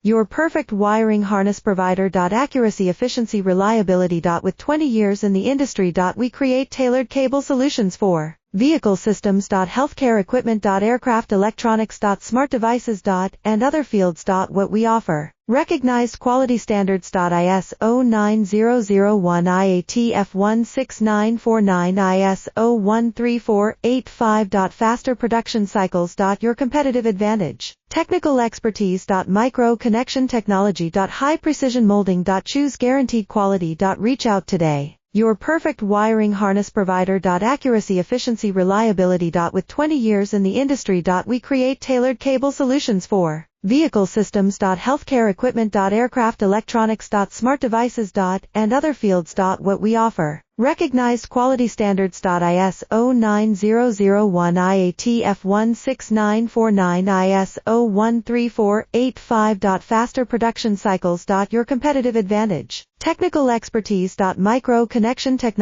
Your perfect wiring harness provider. Accuracy, efficiency, reliability. With 20 years in the industry. We create tailored cable solutions for vehicle systems. Healthcare equipment. Aircraft electronics. Smart devices. And other fields. What we offer. Recognized quality standards. ISO 9001 IATF 16949 ISO 13485. Faster production cycles. Your competitive advantage. Technical expertise. Micro connection technology. High precision molding. Choose guaranteed quality. Reach out today. Your perfect wiring harness provider. Accuracy, efficiency, reliability. With 20 years in the industry. We create tailored cable solutions for vehicle systems. Healthcare equipment. Aircraft electronics. Smart devices. And other fields. What we offer. Recognized quality standards. ISO 9001 IATF 16949 ISO 13485. Faster production cycles. Your competitive advantage. Technical expertise. Micro connection technology.